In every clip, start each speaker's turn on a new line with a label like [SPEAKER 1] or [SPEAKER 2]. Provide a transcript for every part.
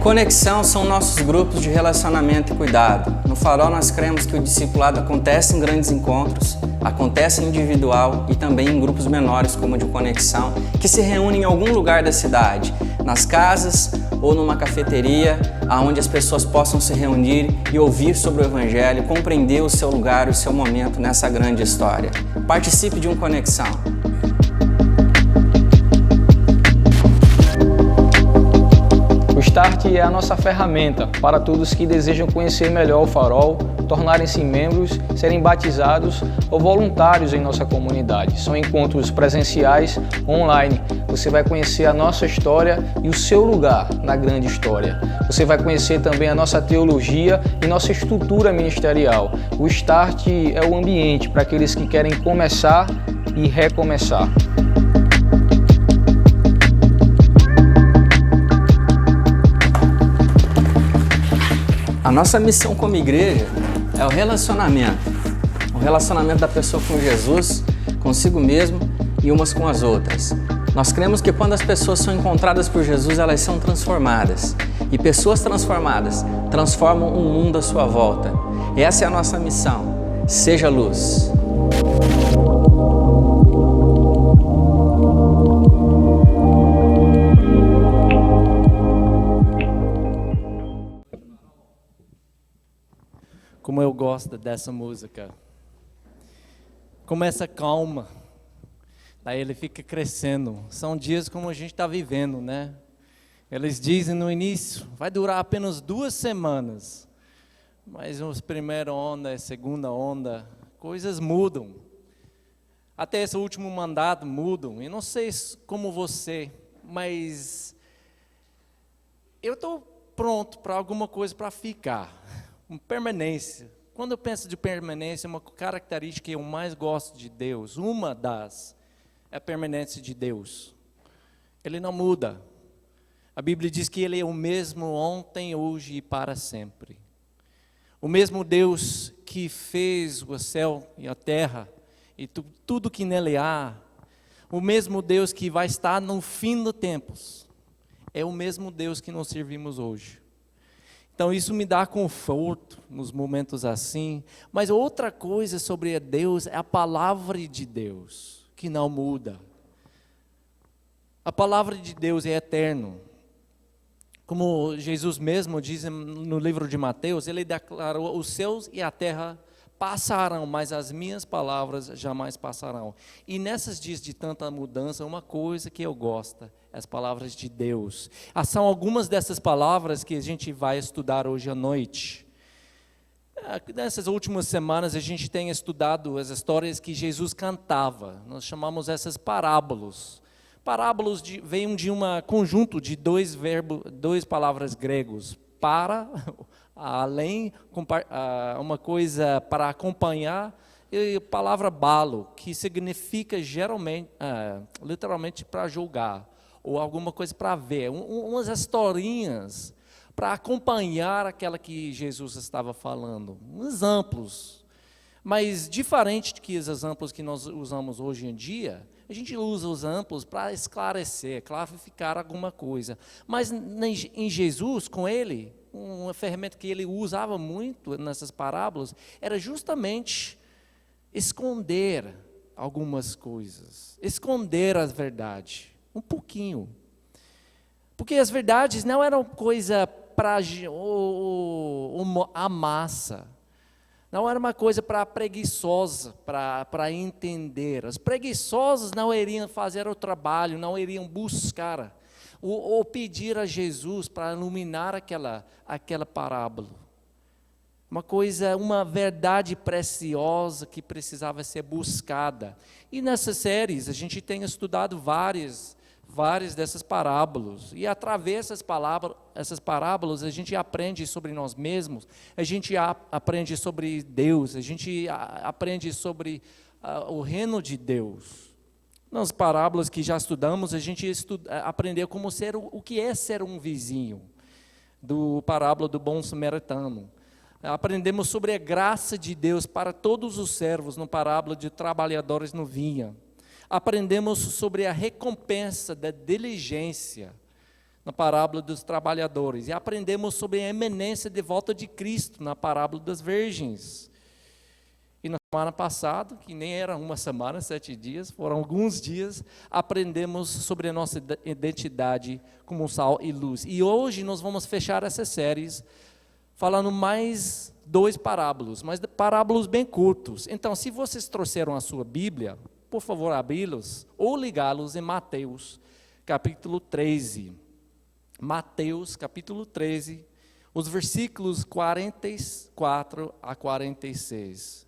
[SPEAKER 1] Conexão são nossos grupos de relacionamento e cuidado. No Farol nós cremos que o discipulado acontece em grandes encontros, acontece individual e também em grupos menores como o de conexão, que se reúnem em algum lugar da cidade, nas casas ou numa cafeteria, onde as pessoas possam se reunir e ouvir sobre o Evangelho, compreender o seu lugar, o seu momento nessa grande história. Participe de um Conexão.
[SPEAKER 2] O Start é a nossa ferramenta para todos que desejam conhecer melhor o Farol, tornarem-se membros, serem batizados ou voluntários em nossa comunidade. São encontros presenciais ou online. Você vai conhecer a nossa história e o seu lugar na grande história. Você vai conhecer também a nossa teologia e nossa estrutura ministerial. O Start é o ambiente para aqueles que querem começar e recomeçar.
[SPEAKER 1] A nossa missão como igreja é o relacionamento da pessoa com Jesus, consigo mesmo e umas com as outras. Nós cremos que quando as pessoas são encontradas por Jesus, elas são transformadas. E pessoas transformadas transformam o mundo à sua volta. Essa é a nossa missão. Seja luz.
[SPEAKER 3] Como eu gosto dessa música. Começa calma, daí ele fica crescendo. São dias como a gente está vivendo, né? Eles dizem no início, vai durar apenas 2 semanas. Mas a primeira onda, a segunda onda, coisas mudam. Até esse último mandato mudam. Eu não sei como você, mas eu estou pronto para alguma coisa para ficar. Permanência. Quando eu penso de permanência, uma característica que eu mais gosto de Deus, uma das, é a permanência de Deus. Ele não muda. A Bíblia diz que Ele é o mesmo ontem, hoje e para sempre. O mesmo Deus que fez o céu e a terra e tudo que nele há. O mesmo Deus que vai estar no fim dos tempos. É o mesmo Deus que nós servimos hoje. Então isso me dá conforto nos momentos assim, mas outra coisa sobre Deus é a palavra de Deus, que não muda. A palavra de Deus é eterno. Como Jesus mesmo diz no livro de Mateus, ele declarou, os céus e a terra passarão, mas as minhas palavras jamais passarão. E nesses dias de tanta mudança, uma coisa que eu gosto, as palavras de Deus. São algumas dessas palavras que a gente vai estudar hoje à noite. Nessas últimas semanas a gente tem estudado as histórias que Jesus cantava. Nós chamamos essas parábolas. Parábolas vêm de um conjunto de 2 palavras gregos. Para, além, uma coisa para acompanhar, e a palavra balo, que significa geralmente, literalmente para julgar, ou alguma coisa para ver, umas historinhas para acompanhar aquela que Jesus estava falando, exemplos. Mas diferente do que os exemplos que nós usamos hoje em dia, a gente usa os exemplos para esclarecer, clarificar alguma coisa. Mas em Jesus, com ele, uma ferramenta que ele usava muito nessas parábolas, era justamente esconder algumas coisas, esconder as verdades, um pouquinho. Porque as verdades não eram coisa para a massa. Não era uma coisa para preguiçosa, para entender. Os preguiçosos não iriam fazer o trabalho, não iriam buscar, ou pedir a Jesus para iluminar aquela parábola. Uma verdade preciosa que precisava ser buscada. E nessas séries a gente tem estudado várias dessas parábolas, e através dessas parábolas a gente aprende sobre nós mesmos, a gente aprende sobre Deus, a gente aprende sobre o reino de Deus. Nas parábolas que já estudamos, a gente aprendeu como o que é ser um vizinho, do parábola do bom samaritano. Aprendemos sobre a graça de Deus para todos os servos, no parábola de trabalhadores no vinha. Aprendemos sobre a recompensa da diligência na parábola dos trabalhadores. E aprendemos sobre a iminência de volta de Cristo, na parábola das virgens. E na semana passada, que nem era uma semana, 7 dias, foram alguns dias, aprendemos sobre a nossa identidade como sal e luz. E hoje nós vamos fechar essas séries falando mais 2 parábolas, mas parábolas bem curtos. Então, se vocês trouxeram a sua Bíblia, por favor, abri-los ou ligá-los em Mateus, capítulo 13. Mateus, capítulo 13, os versículos 44 a 46.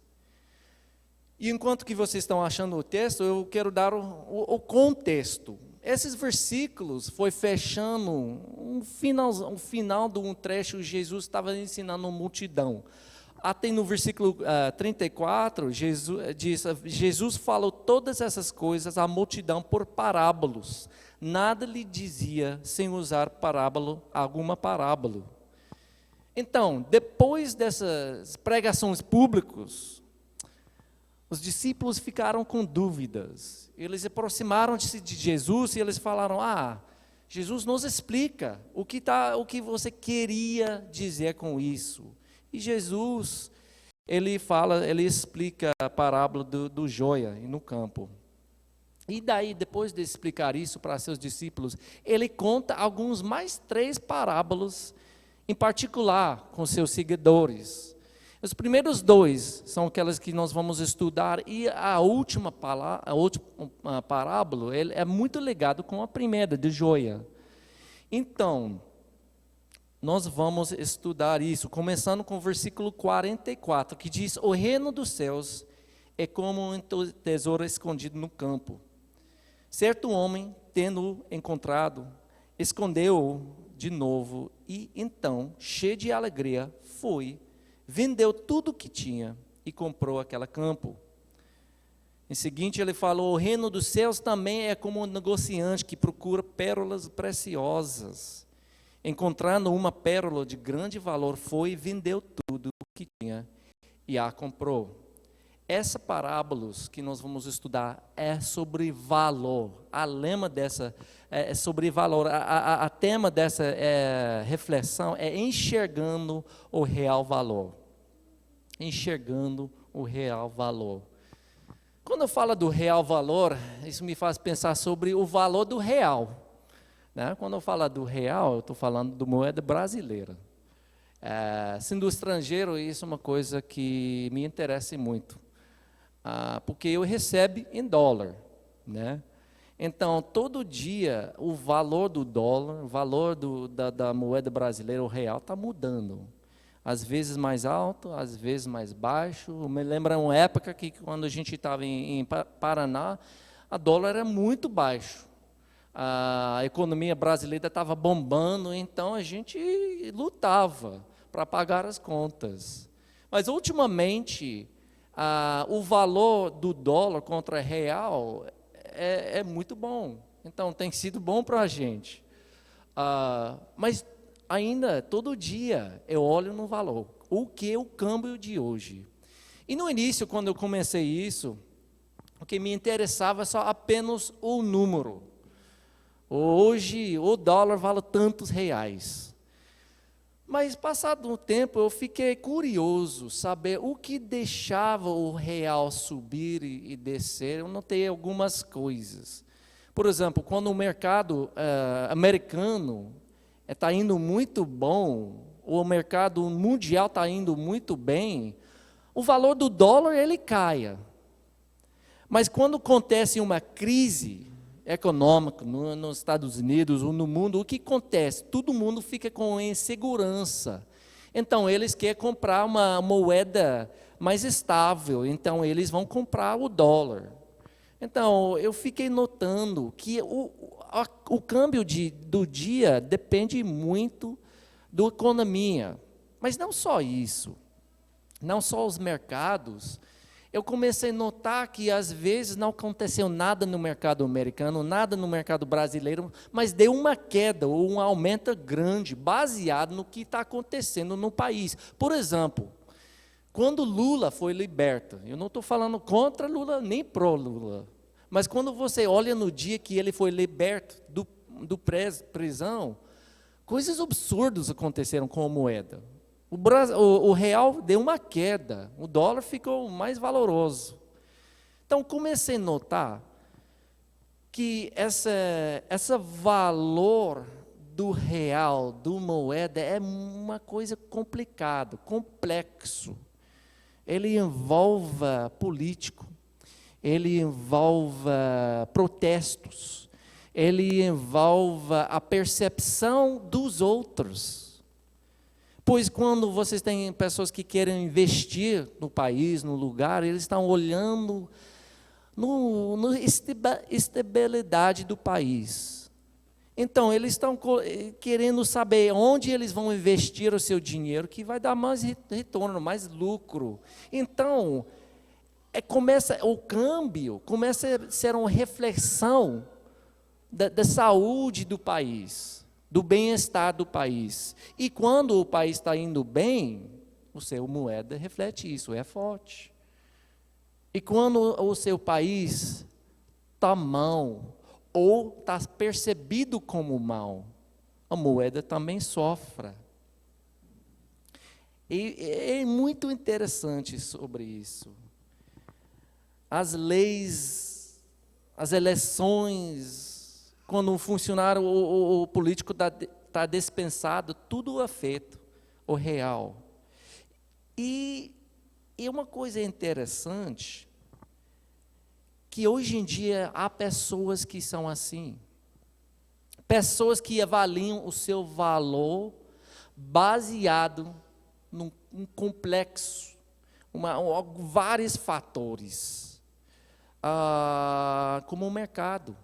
[SPEAKER 3] E enquanto que vocês estão achando o texto, eu quero dar o contexto. Esses versículos foi fechando um final de um trecho, Jesus estava ensinando uma multidão. Até no versículo 34, Jesus falou todas essas coisas à multidão por parábolas. Nada lhe dizia sem usar alguma parábola. Então, depois dessas pregações públicas, os discípulos ficaram com dúvidas. Eles aproximaram-se de Jesus e eles falaram: Jesus nos explica o que você queria dizer com isso. E Jesus, ele explica a parábola do joia no campo. E daí, depois de explicar isso para seus discípulos, ele conta alguns mais 3 parábolas, em particular com seus seguidores. Os primeiros 2 são aquelas que nós vamos estudar, e a última parábola é muito ligado com a primeira, de joia. Então, nós vamos estudar isso, começando com o versículo 44, que diz: o reino dos céus é como um tesouro escondido no campo. Certo homem, tendo-o encontrado, escondeu-o de novo, e então, cheio de alegria, vendeu tudo o que tinha e comprou aquele campo. Em seguinte, ele falou: o reino dos céus também é como um negociante que procura pérolas preciosas. Encontrando uma pérola de grande valor, vendeu tudo o que tinha e a comprou. Essa parábola que nós vamos estudar é sobre valor. A lema dessa é sobre valor. A tema dessa reflexão é enxergando o real valor. Enxergando o real valor. Quando eu falo do real valor, isso me faz pensar sobre o valor do real. Né? Quando eu falo do real, eu estou falando da moeda brasileira. Sendo estrangeiro, isso é uma coisa que me interessa muito. Porque eu recebo em dólar, né? Então, todo dia, o valor do dólar, o valor da moeda brasileira, o real, está mudando. Às vezes mais alto, às vezes mais baixo. Eu me lembro uma época que, quando a gente estava em Paraná, a dólar era muito baixo. A economia brasileira estava bombando, então a gente lutava para pagar as contas. Mas, ultimamente, o valor do dólar contra o real é muito bom. Então, tem sido bom para a gente. Mas, ainda, todo dia, eu olho no valor. O que é o câmbio de hoje? E no início, quando eu comecei isso, o que me interessava é só apenas o número. Hoje, o dólar vale tantos reais. Mas, passado um tempo, eu fiquei curioso saber o que deixava o real subir e descer. Eu notei algumas coisas. Por exemplo, quando o mercado americano está indo muito bom, o mercado mundial está indo muito bem, o valor do dólar ele cai. Mas quando acontece uma crise econômica nos Estados Unidos ou no mundo, o que acontece? Todo mundo fica com insegurança. Então, eles querem comprar uma moeda mais estável, então eles vão comprar o dólar. Então, eu fiquei notando que o câmbio do dia depende muito da economia. Mas não só isso, não só os mercados. Eu comecei a notar que, às vezes, não aconteceu nada no mercado americano, nada no mercado brasileiro, mas deu uma queda ou um aumento grande, baseado no que está acontecendo no país. Por exemplo, quando Lula foi liberto, eu não estou falando contra Lula, nem pró-Lula, mas quando você olha no dia que ele foi liberto do prisão, Coisas absurdas aconteceram com a moeda. O real deu uma queda, o dólar ficou mais valoroso. Então, comecei a notar que esse valor do real, do moeda, é uma coisa complicada, complexo. Ele envolve político, ele envolve protestos, ele envolve a percepção dos outros. Pois quando vocês têm pessoas que querem investir no país, no lugar, eles estão olhando na estabilidade do país. Então, eles estão querendo saber onde eles vão investir o seu dinheiro, que vai dar mais retorno, mais lucro. Então, o câmbio começa a ser uma reflexão da saúde do país, do bem-estar do país. E quando o país está indo bem, o seu moeda reflete isso, é forte. E quando o seu país está mal, ou está percebido como mal, a moeda também sofre. E é muito interessante sobre isso. As leis, as eleições, quando um funcionário ou político está dispensado, tudo afeta o real. E uma coisa interessante, que hoje em dia há pessoas que são assim. Pessoas que avaliam o seu valor baseado num complexo, vários fatores, como o mercado.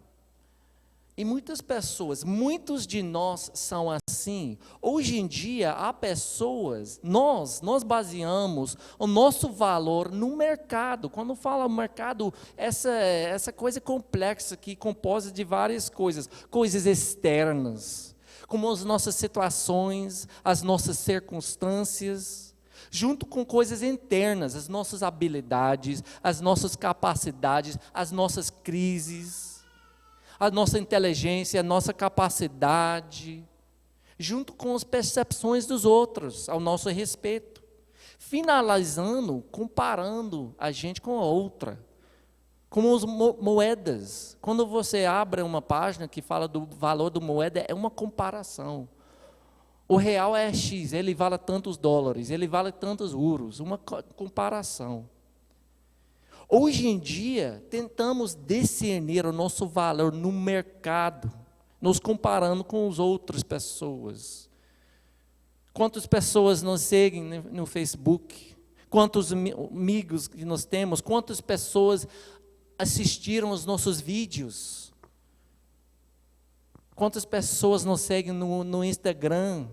[SPEAKER 3] E muitas pessoas, muitos de nós são assim. Hoje em dia, há pessoas, nós baseamos o nosso valor no mercado. Quando fala mercado, essa coisa complexa que composta de várias coisas externas, como as nossas situações, as nossas circunstâncias, junto com coisas internas, as nossas habilidades, as nossas capacidades, as nossas crises, a nossa inteligência, a nossa capacidade, junto com as percepções dos outros ao nosso respeito, finalizando, comparando a gente com a outra, como as moedas. Quando você abre uma página que fala do valor da moeda, é uma comparação. O real é X, ele vale tantos dólares, ele vale tantos euros, uma comparação. Hoje em dia, tentamos discernir o nosso valor no mercado, nos comparando com as outras pessoas. Quantas pessoas nos seguem no Facebook? Quantos amigos que nós temos? Quantas pessoas assistiram os nossos vídeos? Quantas pessoas nos seguem no Instagram?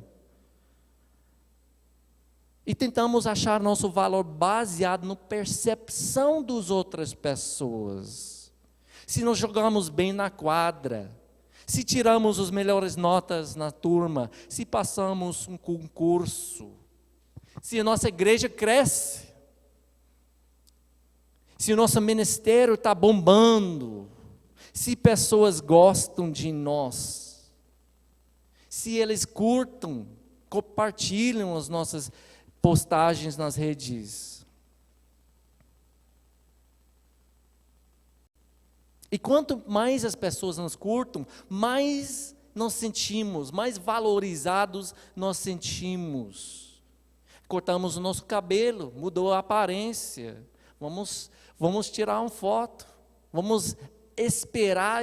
[SPEAKER 3] E tentamos achar nosso valor baseado na percepção das outras pessoas. Se nós jogamos bem na quadra, se tiramos as melhores notas na turma, se passamos um concurso, se a nossa igreja cresce, se o nosso ministério está bombando, se pessoas gostam de nós, se eles curtam, compartilham as nossas postagens nas redes. E quanto mais as pessoas nos curtam, mais nós sentimos, mais valorizados nós sentimos. Cortamos o nosso cabelo, mudou a aparência, vamos tirar uma foto, vamos esperar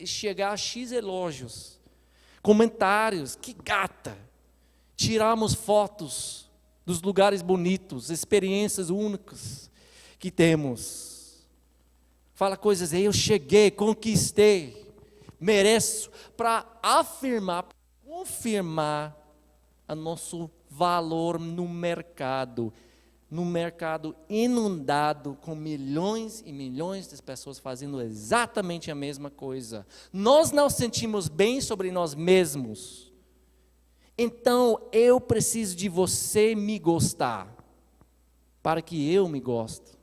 [SPEAKER 3] chegar a X elogios, comentários, que gata, tiramos fotos dos lugares bonitos, experiências únicas que temos. Fala coisas aí, eu cheguei, conquistei, mereço, para afirmar, confirmar o nosso valor no mercado inundado com milhões e milhões de pessoas fazendo exatamente a mesma coisa. Nós não sentimos bem sobre nós mesmos. Então, eu preciso de você me gostar, para que eu me goste.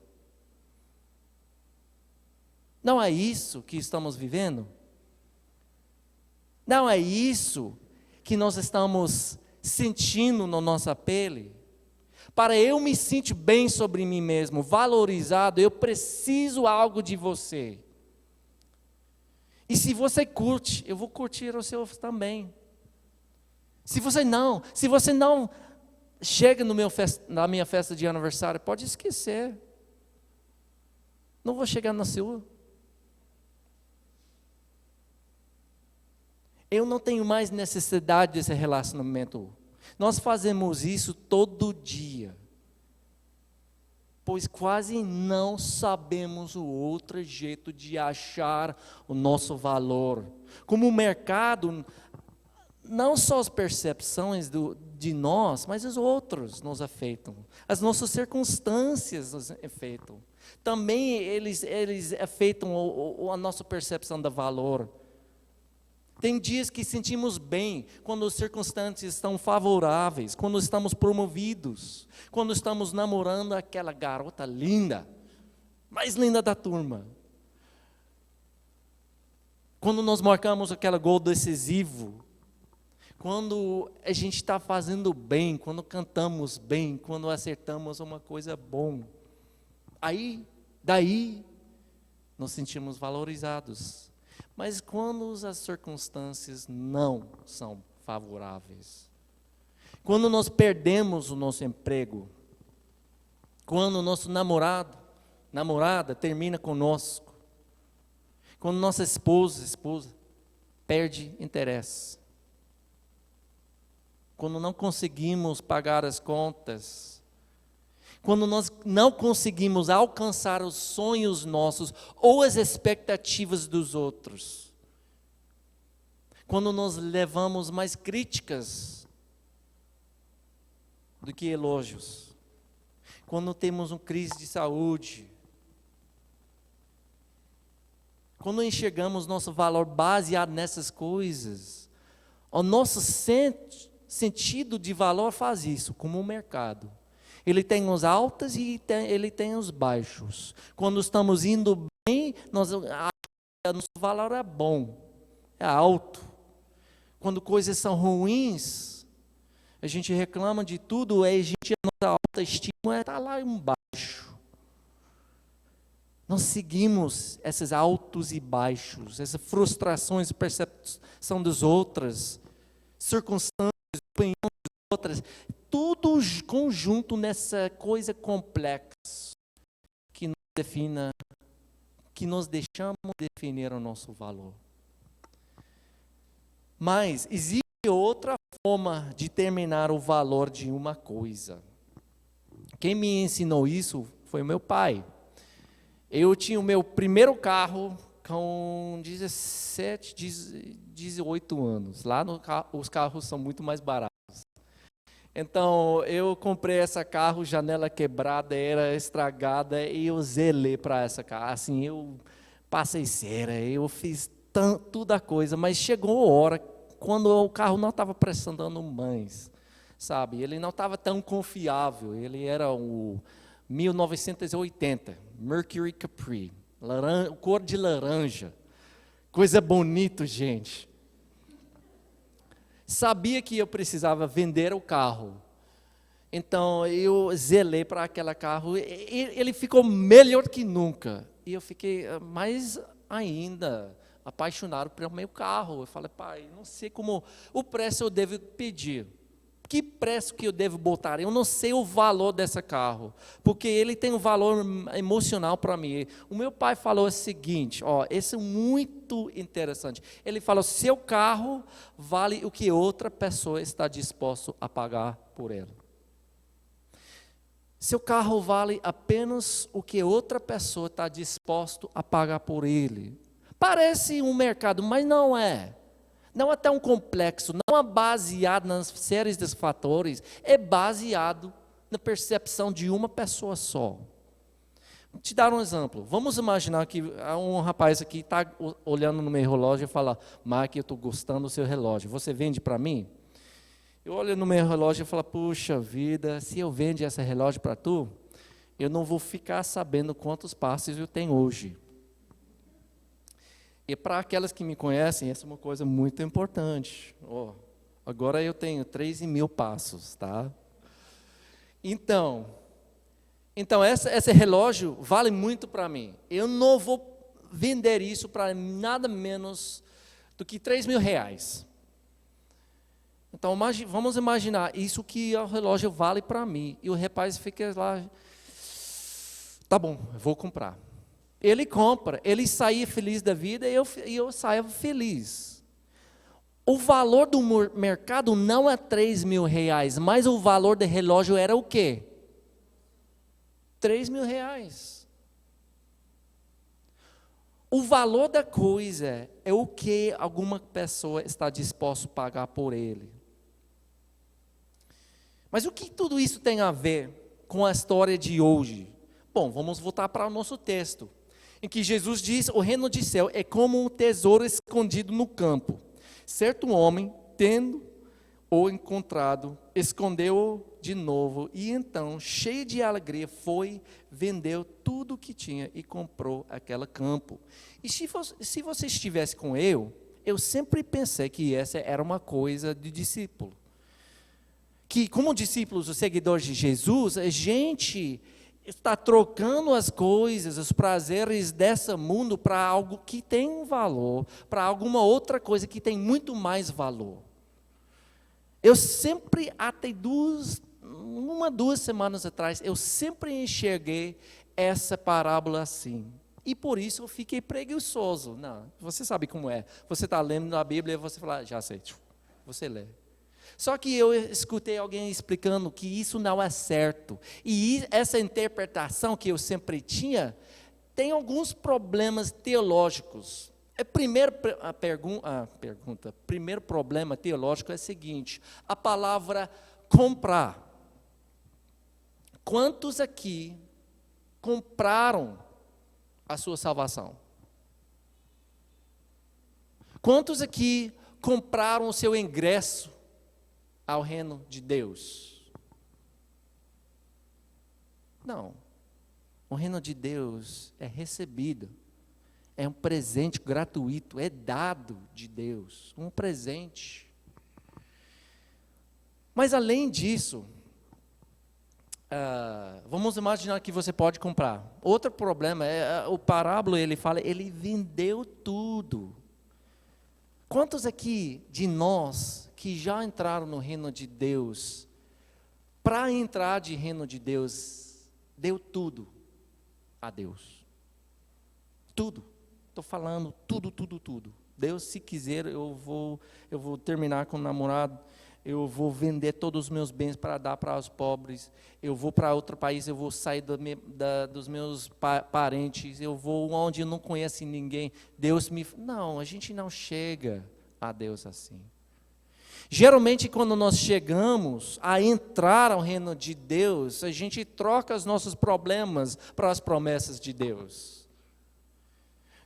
[SPEAKER 3] Não é isso que estamos vivendo? Não é isso que nós estamos sentindo na nossa pele. Para eu me sentir bem sobre mim mesmo, valorizado, eu preciso algo de você. E se você curte, eu vou curtir o seu também. Se você não chega na minha festa de aniversário, pode esquecer. Não vou chegar na sua. Eu não tenho mais necessidade desse relacionamento. Nós fazemos isso todo dia, pois quase não sabemos o outro jeito de achar o nosso valor. Como o mercado, não só as percepções de nós, mas os outros nos afetam. As nossas circunstâncias nos afetam. Também eles afetam a nossa percepção do valor. Tem dias que sentimos bem quando as circunstâncias estão favoráveis, quando estamos promovidos, quando estamos namorando aquela garota linda, mais linda da turma. Quando nós marcamos aquele gol decisivo, quando a gente está fazendo bem, quando cantamos bem, quando acertamos uma coisa bom. Daí, nos sentimos valorizados. Mas quando as circunstâncias não são favoráveis, quando nós perdemos o nosso emprego, quando o nosso namorada termina conosco, quando nossa esposa perde interesse, quando não conseguimos pagar as contas, quando nós não conseguimos alcançar os sonhos nossos ou as expectativas dos outros, quando nós levamos mais críticas do que elogios, quando temos uma crise de saúde, quando enxergamos nosso valor baseado nessas coisas, o nosso sentido de valor faz isso, como o mercado. Ele tem os altos e ele tem os baixos. Quando estamos indo bem, nosso valor é bom, é alto. Quando coisas são ruins, a gente reclama de tudo, a nossa autoestima está lá embaixo. Nós seguimos esses altos e baixos, essas frustrações e percepção das outras, circunstâncias, opiniões das outras, tudo conjunto nessa coisa complexa que nós deixamos definir o nosso valor. Mas existe outra forma de determinar o valor de uma coisa. Quem me ensinou isso foi o meu pai. Eu tinha o meu primeiro carro com 17, 18 anos. Lá os carros são muito mais baratos. Então, eu comprei esse carro, janela quebrada, era estragada, e eu zelei para essa carro. Assim, eu passei cera, eu fiz toda a coisa, mas chegou a hora, quando o carro não estava prestando mais, sabe? Ele não estava tão confiável, ele era o 1980, Mercury Capri, cor de laranja, coisa bonita, gente. Sabia que eu precisava vender o carro, então eu zelei para aquele carro, ele ficou melhor que nunca, e eu fiquei mais ainda apaixonado pelo meu carro. Eu falei, pai, não sei como, o preço eu devo pedir, que preço que eu devo botar, eu não sei o valor desse carro, porque ele tem um valor emocional para mim. O meu pai falou o seguinte, esse é muito interessante, ele falou, seu carro vale o que outra pessoa está disposta a pagar por ele. Seu carro vale apenas o que outra pessoa está disposta a pagar por ele. Parece um mercado, mas não é. Não é tão complexo, não é baseado nas séries de fatores, é baseado na percepção de uma pessoa só. Vou te dar um exemplo. Vamos imaginar que um rapaz aqui está olhando no meu relógio e fala, Mark, eu estou gostando do seu relógio, você vende para mim? Eu olho no meu relógio e falo, puxa vida, se eu vender esse relógio para tu, eu não vou ficar sabendo quantos passos eu tenho hoje. E para aquelas que me conhecem, essa é uma coisa muito importante. Agora eu tenho 13.000 passos, tá? Então esse relógio vale muito para mim. Eu não vou vender isso para nada menos do que R$3.000. Então vamos imaginar isso que o relógio vale para mim. E o rapaz fica lá, tá bom, eu vou comprar. Ele compra, ele saía feliz da vida e eu saio feliz. O valor do mercado não é R$3.000, mas o valor do relógio era o quê? R$3.000. O valor da coisa é o que alguma pessoa está disposta a pagar por ele. Mas o que tudo isso tem a ver com a história de hoje? Bom, vamos voltar para o nosso texto, em que Jesus diz: o reino de céu é como um tesouro escondido no campo. Certo homem, tendo-o encontrado, escondeu-o de novo, e então, cheio de alegria, vendeu tudo o que tinha e comprou aquele campo. E se você estivesse com eu sempre pensei que essa era uma coisa de discípulo. Que como discípulos, os seguidores de Jesus, a gente está trocando as coisas, os prazeres desse mundo para algo que tem um valor, para alguma outra coisa que tem muito mais valor. Eu sempre, até 2 semanas atrás, eu sempre enxerguei essa parábola assim. E por isso eu fiquei preguiçoso. Não, você sabe como é. Você está lendo a Bíblia e você fala, já sei, você lê. Só que eu escutei alguém explicando que isso não é certo. E essa interpretação que eu sempre tinha, tem alguns problemas teológicos. Primeiro problema teológico é o seguinte: a palavra comprar. Quantos aqui compraram a sua salvação? Quantos aqui compraram o seu ingresso ao reino de Deus? Não. O reino de Deus é recebido. É um presente gratuito, é dado de Deus, um presente. Mas além disso, vamos imaginar que você pode comprar. Outro problema é, o parábola ele fala, ele vendeu tudo. Quantos aqui de nós que já entraram no reino de Deus, para entrar no reino de Deus, deu tudo a Deus? Tudo. Estou falando tudo. Deus, se quiser, eu vou terminar com o namorado, eu vou vender todos os meus bens para dar para os pobres, eu vou para outro país, eu vou sair dos meus parentes, eu vou onde eu não conheço ninguém. Não, a gente não chega a Deus assim. Geralmente, quando nós chegamos a entrar ao reino de Deus, a gente troca os nossos problemas para as promessas de Deus.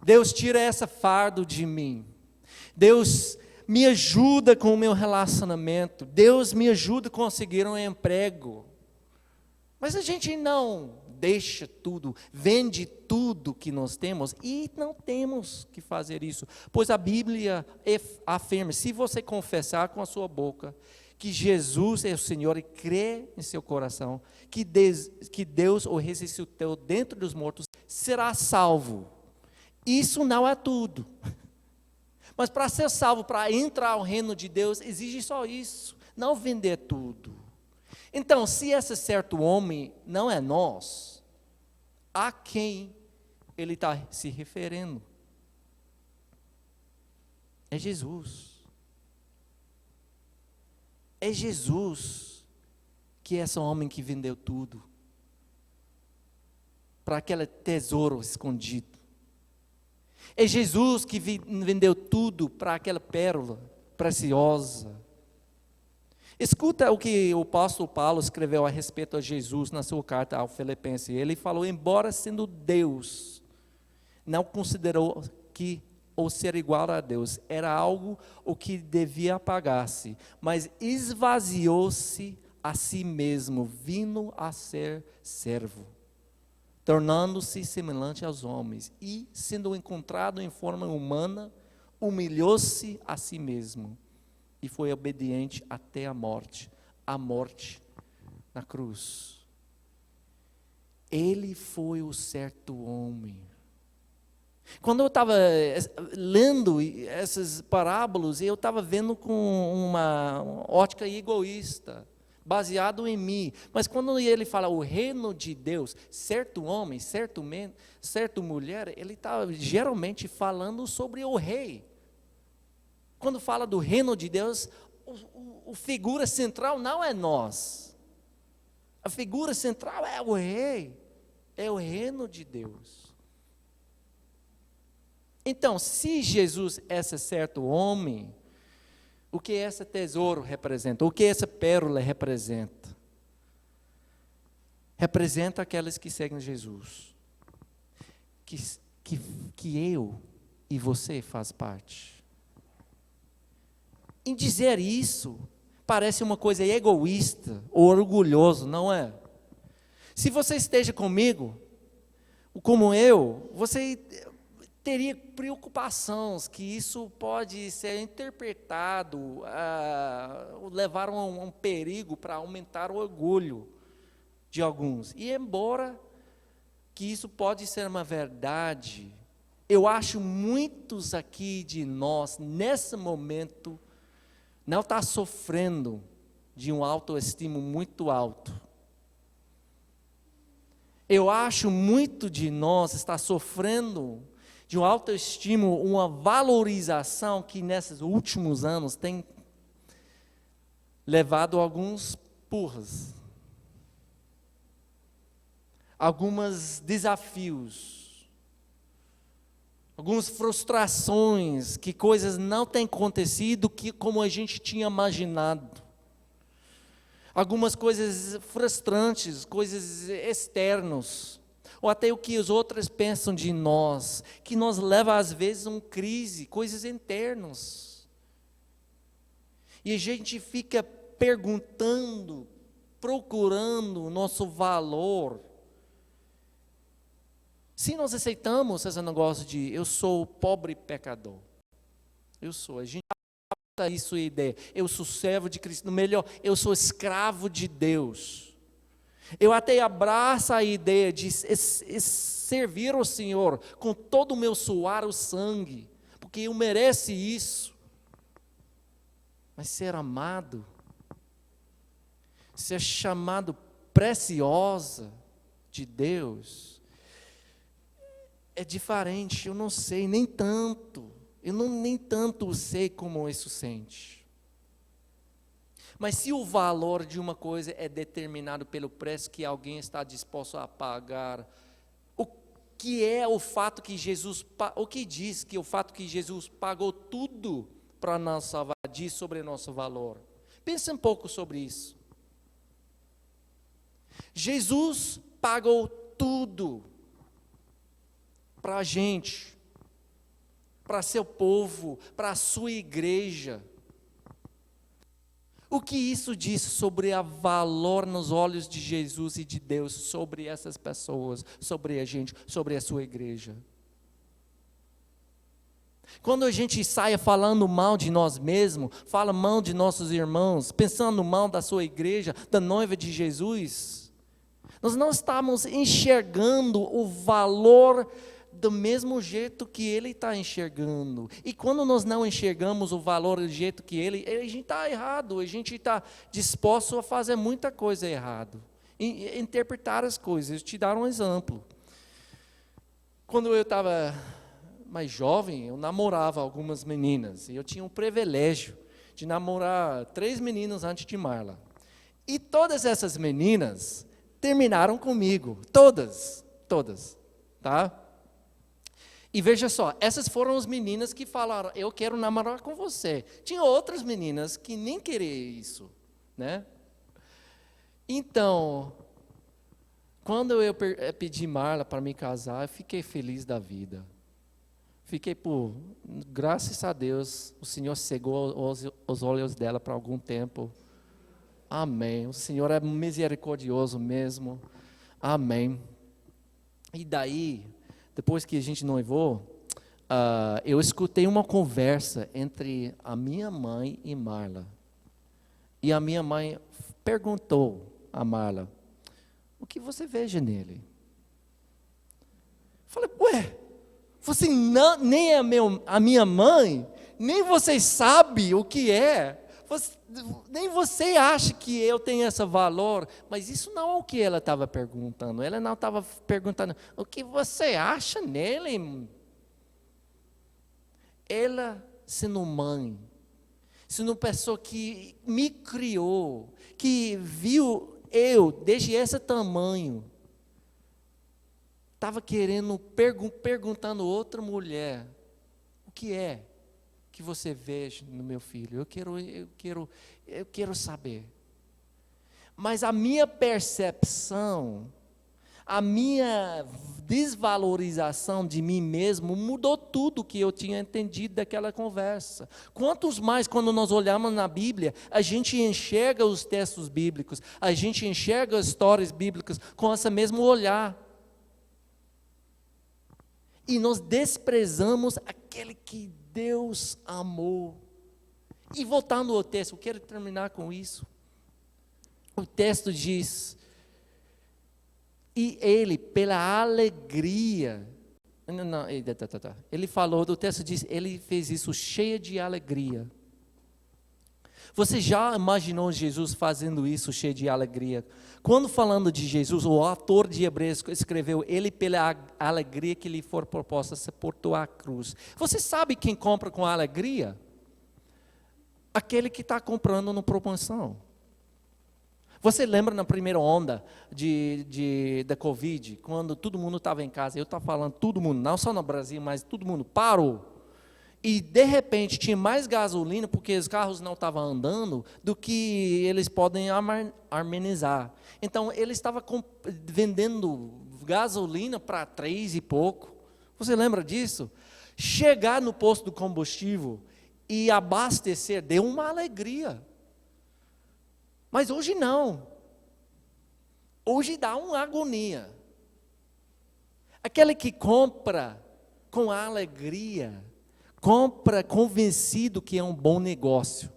[SPEAKER 3] Deus, tira essa fardo de mim. Deus, me ajuda com o meu relacionamento. Deus, me ajuda a conseguir um emprego. Mas a gente não deixa tudo, vende tudo que nós temos, e não temos que fazer isso, pois a Bíblia afirma, se você confessar com a sua boca que Jesus é o Senhor e crer em seu coração que Deus o ressuscitou dentre dos mortos, será salvo. Isso não é tudo. Mas para ser salvo, para entrar ao reino de Deus, exige só isso, não vender tudo. Então, se esse certo homem não é nós, a quem ele está se referindo? É Jesus. É Jesus que é esse homem que vendeu tudo para aquele tesouro escondido. É Jesus que vendeu tudo para aquela pérola preciosa. Escuta o que o apóstolo Paulo escreveu a respeito de Jesus na sua carta aos Filipenses. Ele falou, embora sendo Deus, não considerou que o ser igual a Deus era algo o que devia apagar-se, mas esvaziou-se a si mesmo, vindo a ser servo, tornando-se semelhante aos homens, e sendo encontrado em forma humana, humilhou-se a si mesmo, e foi obediente até a morte na cruz. Ele foi o certo homem. Quando eu estava lendo essas parábolas, eu estava vendo com uma ótica egoísta, baseado em mim. Mas quando ele fala o reino de Deus, certo homem, certa mulher, ele está geralmente falando sobre o rei. Quando fala do reino de Deus, a figura central não é nós. A figura central é o rei, é o reino de Deus. Então, se Jesus é esse certo homem, o que esse tesouro representa? O que essa pérola representa? Representa aqueles que seguem Jesus. Que eu e você faz parte. Em dizer isso, parece uma coisa egoísta ou orgulhoso, não é? Se você esteja comigo, como eu, você teria preocupações que isso pode ser interpretado, levar a um perigo para aumentar o orgulho de alguns. E embora que isso pode ser uma verdade, eu acho muitos aqui de nós, nesse momento, não está sofrendo de um autoestima muito alto. Eu acho muito de nós está sofrendo de um autoestima, uma valorização que nesses últimos anos tem levado a alguns purras, alguns desafios, algumas frustrações, que coisas não têm acontecido como a gente tinha imaginado. Algumas coisas frustrantes, coisas externas, ou até o que os outros pensam de nós, que nos leva às vezes a uma crise, coisas internas. E a gente fica perguntando, procurando o nosso valor. Se nós aceitamos esse negócio de eu sou pobre pecador, a gente aceita isso a ideia, eu sou servo de Cristo, melhor, eu sou escravo de Deus. Eu até abraço a ideia de servir ao Senhor com todo o meu suar, o sangue, porque eu mereço isso. Mas ser amado, ser chamado preciosa de Deus, é diferente. Eu não sei nem tanto, nem tanto sei como isso sente. Mas se o valor de uma coisa é determinado pelo preço que alguém está disposto a pagar, o que é o fato que Jesus, o que diz que o fato que Jesus pagou tudo para nos salvar, diz sobre nosso valor? Pense um pouco sobre isso. Jesus pagou tudo para a gente, para seu povo, para a sua igreja. O que isso diz sobre o valor nos olhos de Jesus e de Deus, sobre essas pessoas, sobre a gente, sobre a sua igreja? Quando a gente sai falando mal de nós mesmos, fala mal de nossos irmãos, pensando mal da sua igreja, da noiva de Jesus, nós não estamos enxergando o valor do mesmo jeito que ele está enxergando. E quando nós não enxergamos o valor do jeito que a gente está errado, a gente está disposto a fazer muita coisa errada, interpretar as coisas. Te dar um exemplo. Quando eu estava mais jovem, eu namorava algumas meninas, e eu tinha o privilégio de namorar 3 meninas antes de Marla. E todas essas meninas terminaram comigo, todas, tá? E veja só, essas foram as meninas que falaram, eu quero namorar com você. Tinha outras meninas que nem queriam isso, né? Então, quando eu pedi Marla para me casar, eu fiquei feliz da vida. Graças a Deus, o Senhor cegou os olhos dela por algum tempo. Amém. O Senhor é misericordioso mesmo. Amém. E daí, depois que a gente noivou, eu escutei uma conversa entre a minha mãe e Marla. E a minha mãe perguntou a Marla, o que você veja nele? Falei, ué, você não, nem a minha mãe, nem você sabe o que é. Nem você acha que eu tenho esse valor, mas isso não é o que ela estava perguntando. Ela não estava perguntando, o que você acha nele? Ela, sendo mãe, sendo pessoa que me criou, que viu eu desde esse tamanho, estava querendo, perguntando a outra mulher, o que é que você veja no meu filho? Eu quero saber. Mas a minha percepção, a minha desvalorização de mim mesmo mudou tudo que eu tinha entendido daquela conversa. Quantos mais, quando nós olhamos na Bíblia, a gente enxerga os textos bíblicos, a gente enxerga as histórias bíblicas com esse mesmo olhar. E nós desprezamos aquele que Deus amou. E voltando ao texto, eu quero terminar com isso. O texto diz, e ele, pela alegria, ele falou, o texto diz, ele fez isso cheio de alegria. Você já imaginou Jesus fazendo isso cheio de alegria? Quando falando de Jesus, o autor de Hebreus escreveu, ele pela alegria que lhe for proposta, suportou a cruz. Você sabe quem compra com alegria? Aquele que está comprando na promoção. Você lembra na primeira onda da Covid, quando todo mundo estava em casa, eu estava falando, todo mundo, não só no Brasil, mas todo mundo parou. E de repente tinha mais gasolina, porque os carros não estavam andando, do que eles podem amenizar. Então eles estavam vendendo gasolina para 3 e pouco. Você lembra disso? Chegar no posto do combustível e abastecer deu uma alegria. Mas hoje não. Hoje dá uma agonia. Aquele que compra com alegria, compra convencido que é um bom negócio.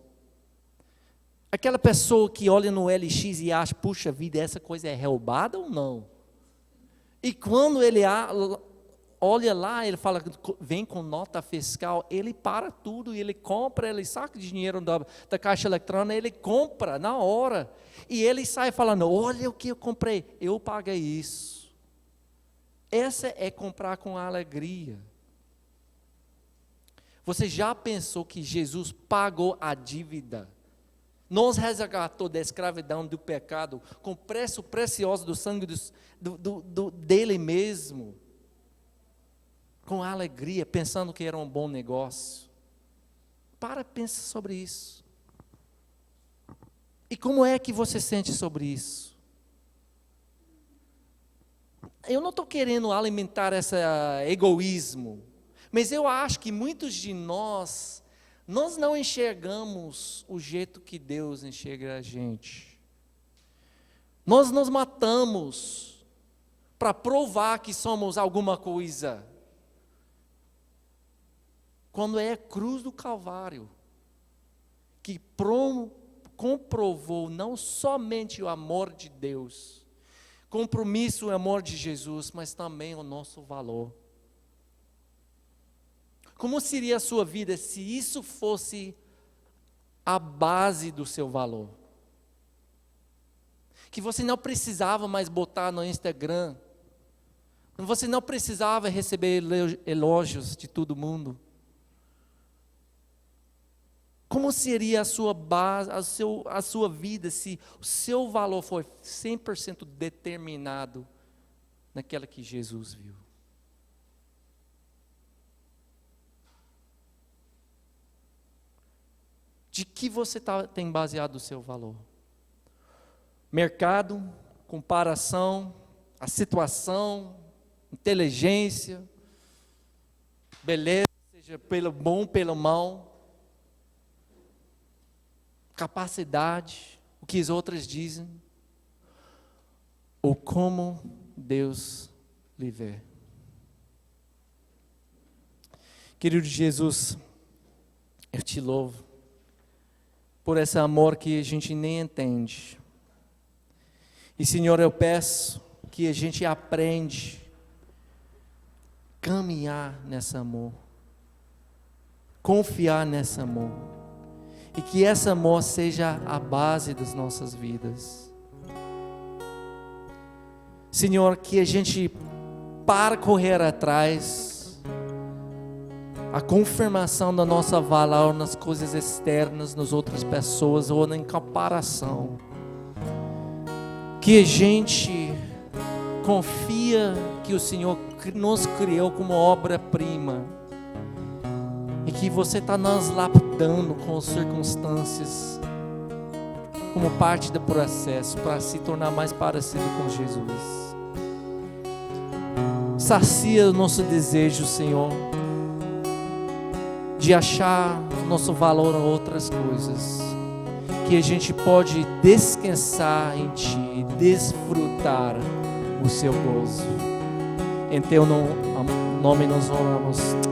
[SPEAKER 3] Aquela pessoa que olha no LX e acha, puxa vida, essa coisa é roubada ou não? E quando ele olha lá, ele fala, vem com nota fiscal, ele para tudo, ele compra, ele saca dinheiro da caixa eletrônica, ele compra na hora. E ele sai falando, olha o que eu comprei, eu paguei isso. Essa é comprar com alegria. Você já pensou que Jesus pagou a dívida? Nos resgatou da escravidão, do pecado, com preço precioso do sangue dele mesmo. Com alegria, pensando que era um bom negócio. Pensa sobre isso. E como é que você sente sobre isso? Eu não estou querendo alimentar esse egoísmo, mas eu acho que muitos de nós não enxergamos o jeito que Deus enxerga a gente. Nós nos matamos para provar que somos alguma coisa. Quando é a cruz do Calvário, que comprovou não somente o amor de Deus, compromisso e amor de Jesus, mas também o nosso valor. Como seria a sua vida se isso fosse a base do seu valor? Que você não precisava mais botar no Instagram, você não precisava receber elogios de todo mundo. Como seria a sua base, a sua vida se o seu valor for 100% determinado naquela que Jesus viu? De que você tem baseado o seu valor? Mercado, comparação, a situação, inteligência, beleza, seja pelo bom, pelo mal, capacidade, o que as outras dizem, ou como Deus lhe vê. Querido Jesus, eu te louvo por esse amor que a gente nem entende. E, Senhor, eu peço que a gente aprende a caminhar nesse amor, confiar nesse amor, e que esse amor seja a base das nossas vidas. Senhor, que a gente para correr atrás a confirmação da nossa valor nas coisas externas, nas outras pessoas ou em comparação. Que a gente confia que o Senhor nos criou como obra-prima e que você está nos lapidando com as circunstâncias como parte do processo para se tornar mais parecido com Jesus. Sacia o nosso desejo, Senhor, de achar nosso valor em outras coisas, que a gente pode descansar em Ti, desfrutar o Seu gozo. Em Teu nome nós oramos.